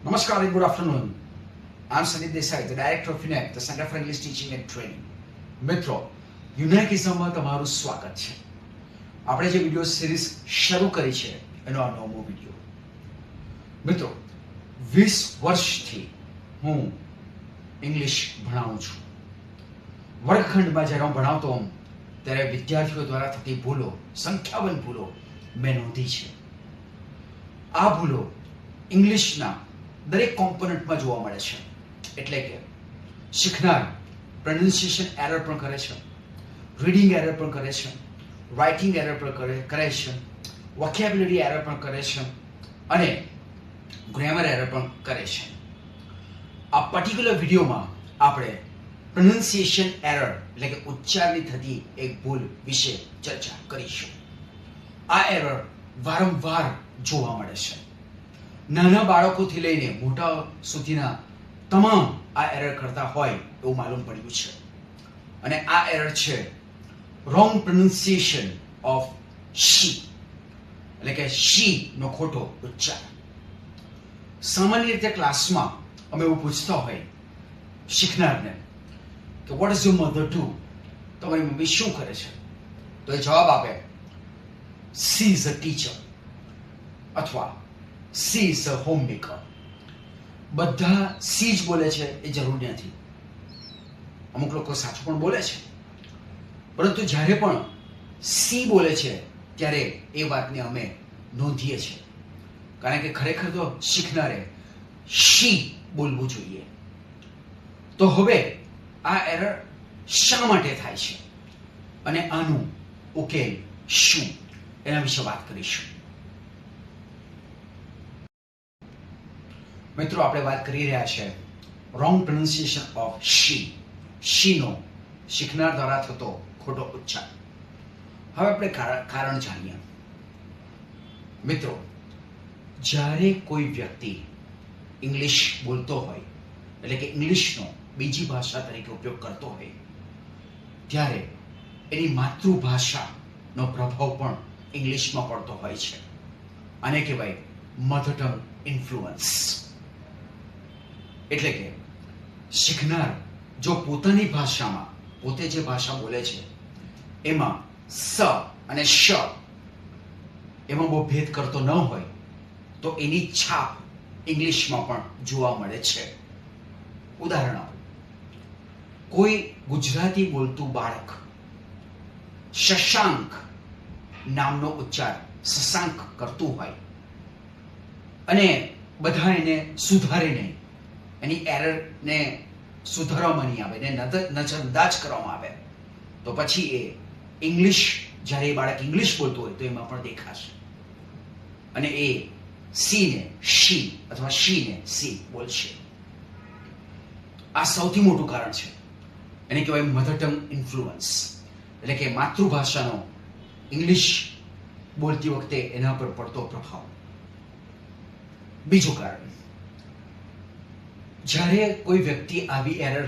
Namaskar and good afternoon. I'm Sandeep Desai, the Director of UNEC, the Center for English Teaching and Training. મિત્રો, યુનેકિઝમમાં તમારું સ્વાગત છે. આપણે જે વિડિયો સિરીઝ શરૂ કરી છે એનો આ નવમો વિડિયો. મિત્રો, 20 વર્ષથી હું ઇંગ્લિશ ભણાવું છું. વર્ગખંડમાં જ્યારે હું ભણાવતો હોઉં ત્યારે વિદ્યાર્થીઓ દ્વારા થતી ભૂલો, સંખ્યાબંધ ભૂલો મેં નોંધી છે. આ ભૂલો ઇંગ્લિશના દરેક કોમ્પોનન્ટમાં જોવા મળે છે. એટલે કે શીખનાર પ્રોનાઉન્સિએશન એરર પણ કરે છે, રીડિંગ એરર પણ કરે છે, રાઇટિંગ એરર પણ કરે છે, વોકેબ્યુલરી એરર પણ કરે છે અને ગ્રામર એરર પણ કરે છે. આ પર્ટિક્યુલર વિડીયોમાં આપણે પ્રોનાઉન્સિએશન એરર એટલે કે ઉચ્ચારની થતી એક ભૂલ વિશે ચર્ચા કરીશું. આ એરર વારંવાર જોવા મળે છે. નાના બાળકોથી લઈને મોટા સુધીના તમામ આ એરર કરતા હોય એવું માલુમ પડ્યું છે. અને આ એરર છે રોંગ પ્રોનાઉન્સિએશન ઓફ શી, એટલે કે શી નો ખોટો ઉચ્ચાર. સામાન્ય રીતે ક્લાસમાં અમે એવું પૂછતા હોય શીખનારને કે what is your mother do, તમારી મમ્મી શું કરે છે? તો એ જવાબ આપે સી ઇઝ અ ટીચર અથવા સી ઇઝ અ હોમમેકર. બધા સી જ બોલે છે એ જરૂરી નથી. અમુક લોકો સાચું પણ બોલે છે, પરંતુ જ્યારે પણ સી બોલે છે ત્યારે એ વાતને અમે નોંધીએ છીએ, કારણ કે ખરેખર તો શીખનારે શી બોલવું જોઈએ. તો હવે આ એરર શા માટે થાય છે અને આનું ઉકેલ શું, એના વિશે વાત કરીશું. મિત્રો, આપણે વાત કરી રહ્યા છે રોંગ પ્રોનાઉન્સિએશન ઓફ શી, શીનો શીખનાર દ્વારા થતો ખોટો ઉચ્ચાર. હવે આપણે કારણ જાણીએ. મિત્રો, જ્યારે કોઈ વ્યક્તિ ઇંગ્લિશ બોલતો હોય, એટલે કે ઇંગ્લિશનો બીજી ભાષા તરીકે ઉપયોગ કરતો હોય, ત્યારે એની માતૃભાષાનો પ્રભાવ પણ ઇંગ્લિશમાં પડતો હોય છે. આને કહેવાય મધર ટંગ ઇન્ફ્લુઅન્સ. એટલે કે શીખનાર જો પોતાની ભાષામાં પોતે જે ભાષા બોલે છે એમાં સ અને શ એમાં બહુ ભેદ કરતો ન હોય તો એની છાપ ઇંગ્લિશમાં પણ જોવા મળે છે. ઉદાહરણ આપો, કોઈ ગુજરાતી બોલતું બાળક શશાંક નામનો ઉચ્ચાર શશાંક કરતું હોય અને બધા એને સુધારે નહીં, એની એરરને સુધારવામાં નહીં આવે, એને નજરઅંદાજ કરવામાં આવે, તો પછી એ ઇંગ્લિશ, જ્યારે એ બાળક ઇંગ્લિશ બોલતું હોય તો એમાં પણ દેખાશે અને એ સી ને શી અથવા શી ને સી બોલશે. આ સૌથી મોટું કારણ છે. એને કહેવાય મધર ટંગ ઇન્ફ્લુઅન્સ, એટલે કે માતૃભાષાનો ઇંગ્લિશ બોલતી વખતે એના પર પડતો પ્રભાવ. બીજું કારણ, જ્યારે કોઈ વ્યક્તિ આવી એરર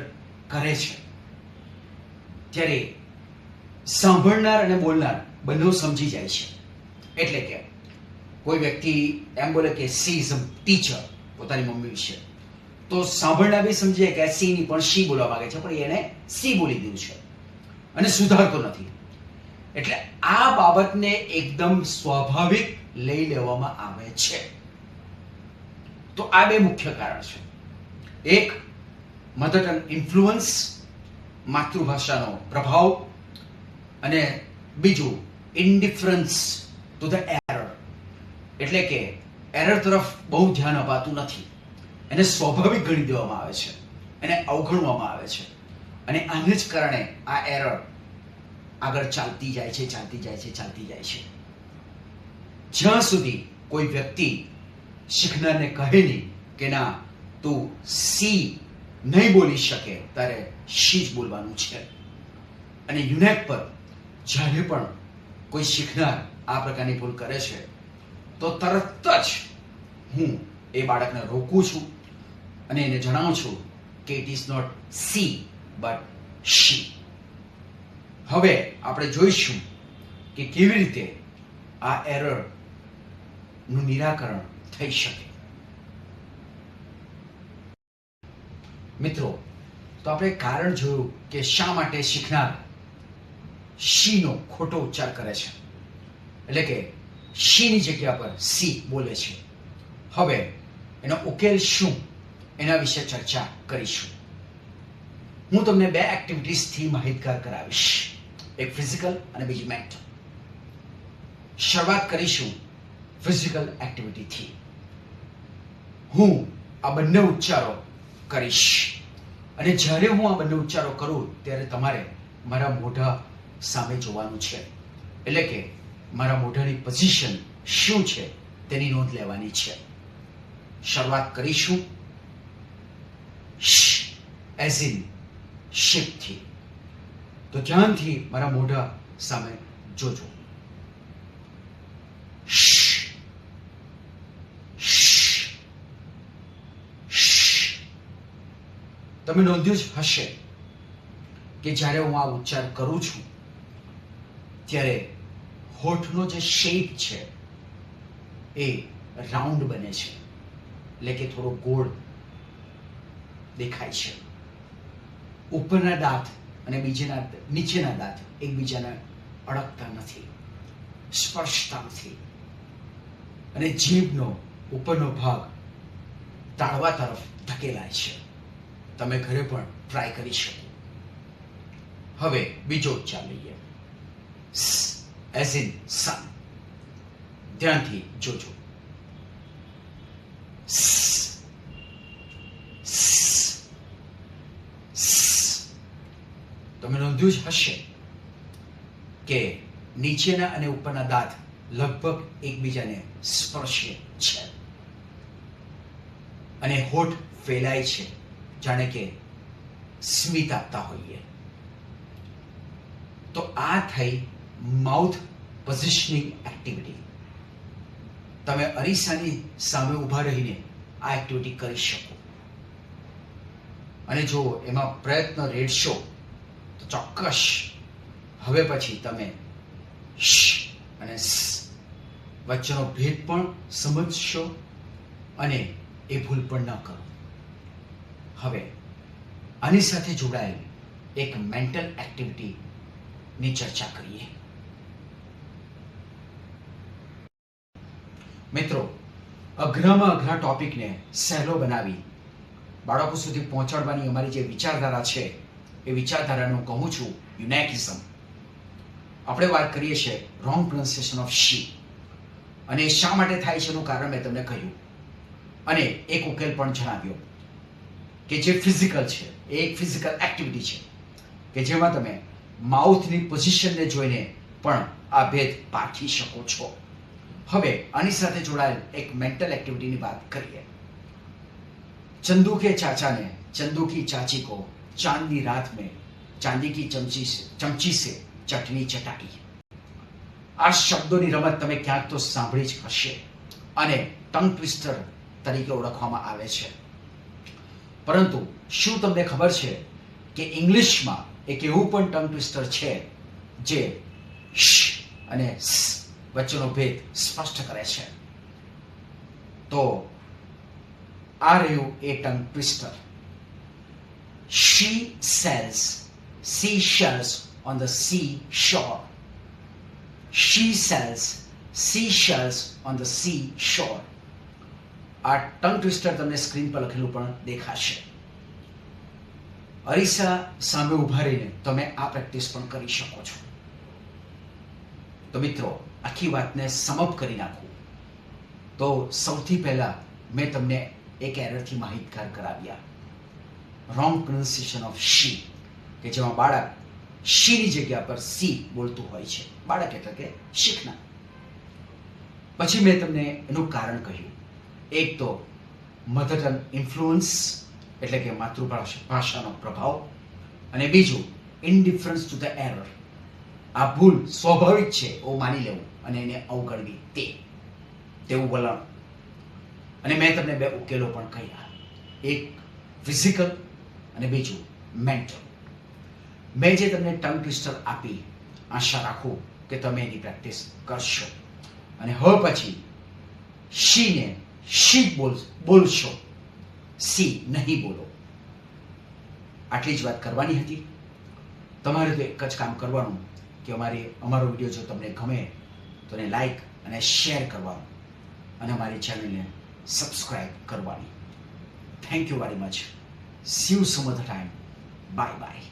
કરે છે ત્યારે સાંભળનાર અને બોલનાર બંને સમજી જાય છે. એટલે કે કોઈ વ્યક્તિ એમ બોલે કે સી ઇઝ અ ટીચર પોતાની મમ્મી વિશે, તો સાંભળનાર બી સમજે કે સી ની પણ શી બોલવા માંગે છે, પણ એને સી બોલી દીધું છે અને સુધારતો નથી. એટલે આ બાબતને એકદમ સ્વાભાવિક લઈ લેવામાં આવે છે. તો આ બે મુખ્ય કારણ છે. એક મધર ટંગ ઇન્ફ્લુઅન્સ, માતૃભાષાનો પ્રભાવ, અને બીજું ઇન્ડિફરન્સ ટુ ધ એરર, એટલે કે એરર તરફ બહુ ધ્યાન અપાતું નથી, એને સ્વાભાવિક ગણી દેવામાં આવે છે, એને અવગણવામાં આવે છે અને આને જ કારણે આ એરર આગળ ચાલતી જાય છે, ચાલતી જાય છે, ચાલતી જાય છે. જ્યાં સુધી કોઈ વ્યક્તિ શીખનારને કહે નહીં કે ના તું સી નહીં બોલી શકે, ત્યારે શી જ બોલવાનું છે. અને યુનેક પર જ્યારે પણ કોઈ શીખનાર આ પ્રકારની ભૂલ કરે છે તો તરત જ હું એ બાળકને રોકું છું અને એને જણાવું છું કે it is not see but she. હવે આપણે જોઈશું કે કેવી રીતે આ એરર નું નિરાકરણ થઈ શકે. મિત્રો, તો આપણે કારણ જોયું કે શા માટે શીખનાર શીનો ખોટો ઉચ્ચાર કરે છે, એટલે કે શીની જગ્યા પર સી બોલે છે. હવે એનો ઉકેલ શું એના વિશે ચર્ચા કરીશું. હું તમને 2 એક્ટિવિટીઝથી માહિતગાર કરાવીશ, એક ફિઝિકલ અને બીજી મેન્ટલ. શરૂઆત કરીશું ફિઝિકલ એક્ટિવિટીથી. હું આ બંને ઉચ્ચારો કરીશ અને જ્યારે હું આ બંને ઉચ્ચારો કરું ત્યારે તમારે મારા મોઢા સામે જોવાનું છે, એટલે કે મારા મોઢાની પોઝિશન શું છે તેની નોંધ લેવાની છે. શરૂઆત કરીશું શ એઝ ઇન શિપથી. તો ધ્યાનથી મારા મોઢા સામે જોજો. તમે નોંધ્યું જ હશે કે જ્યારે હું આ ઉચ્ચાર કરું છું ત્યારે હોઠનો જે શેપ છે એ રાઉન્ડ બને છે, એટલે કે થોડો ગોળ દેખાય છે. ઉપરના દાંત અને નીચેના દાંત એકબીજાને અડકતા નથી, સ્પર્શતા નથી, અને જીભનો ઉપરનો ભાગ તાળવા તરફ ધકેલાય છે. તમે ઘરે પણ ટ્રાય કરી શકો. હવે બીજો ઉચ્ચાર લઈએ, એઝ ઇન સન. ધ્યાનથી જોજો. તમે નોંધ્યું જ હશે કે નીચેના અને ઉપરના દાંત લગભગ એકબીજાને સ્પર્શે છે અને હોઠ ફેલાય છે, જાણે કે સ્મિત આપતા હોઈએ. તો આ થઈ માઉથ પોઝિશનિંગ એક્ટિવિટી. તમે અરીસાની સામે ઊભા રહીને આ એક્ટિવિટી કરી શકો, અને જો એમાં પ્રયત્ન રેડશો તો ચોક્કસ હવે પછી તમે શ અને સ વચ્ચેનો ભેદ પણ સમજશો અને એ ભૂલ પણ ન કરો. હવે આની સાથે જોડાયેલ એક મેન્ટલ એક્ટિવિટીની ચર્ચા કરીએ. મિત્રો, અઘરામાં અઘરા ટોપિકને સહેલો બનાવી બાળકો સુધી પહોંચાડવાની અમારી જે વિચારધારા છે એ વિચારધારાનું કહું છું યુનાઇટિઝમ. આપણે વાત કરીએ છીએ રોંગ પ્રોનાઉન્સિએશન ઓફ શી, અને શા માટે થાય છે એનું કારણ મેં તમને કહ્યું, અને એક ઉકેલ પણ જણાવ્યો કે જે ફિઝિકલ છે એ એક ફિઝિકલ એક્ટિવિટી છે કે જેમાં તમે માઉથની પોઝિશનને જોઈને પણ આ ભેદ પારખી શકો છો. હવે આની સાથે જોડાયેલ એક મેન્ટલ એક્ટિવિટીની વાત કરીએ. चंदू के चाचा ने चंदू की चाची को चांदनी रात में चांदी की चमची से चटनी चटाई. આ શબ્દોની રમત તમે ક્યાંક તો સાંભળી જ હશે અને ટંગ ટ્વિસ્ટર તરીકે ઓળખવામાં આવે છે. પરંતુ શું તમને ખબર છે કે ઇંગ્લિશમાં એક એવું પણ ટંગ ટ્વિસ્ટર છે જે શ અને સ વચ્ચેનો ભેદ સ્પષ્ટ કરે છે? તો આ રહ્યું એ tongue twister. She sells seashells on the seashore. She sells seashells on the seashore. આ ટંગ ટ્વિસ્ટર તમને સ્ક્રીન પર લખેલું પણ દેખાશે. અરીસા સામે ઉભા રહીને તમે આ પ્રેક્ટિસ પણ કરી શકો છો. તો મિત્રો, આખી વાતને સમઅપ કરી નાખું તો સૌથી પહેલા મેં તમને એક એરરથી માહિતગાર કરાવ્યા, રોંગ પ્રોનાઉન્સિએશન ઓફ શી, કે જેમાં બાળક શીની જગ્યા પર સી બોલતું હોય છે, બાળક એટલે કે શીખનાર. પછી મેં તમને એનું કારણ કહ્યું. એક તો મધર ટંગ ઇન્ફ્લુઅન્સ એટલે કે માતૃભાષાનો પ્રભાવ, અને બીજું ઇનડિફરન્સ ટુ ધ એરર, આ ભૂલ સ્વાભાવિક છે એવું માની લેવું અને એને અવગણવી, તેવું વલણ. અને મેં તમને બે ઉકેલો પણ કહ્યા, એક ફિઝિકલ અને બીજું મેન્ટલ. મેં જે તમને ટંગ ટ્વિસ્ટર આપી, આશા રાખું કે તમે એની પ્રેક્ટિસ કરશો અને હવે પછી શીને શી બોલશો, સી નહીં બોલો. આટલી જ વાત કરવાની હતી. તમારે તો એક જ કામ કરવાનું કે અમારો વિડીયો જો તમને ગમે તો એને લાઈક અને શેર કરવાનું અને અમારી ચેનલને સબસ્ક્રાઇબ કરવાની. Thank you very much. C you some other time. Bye bye.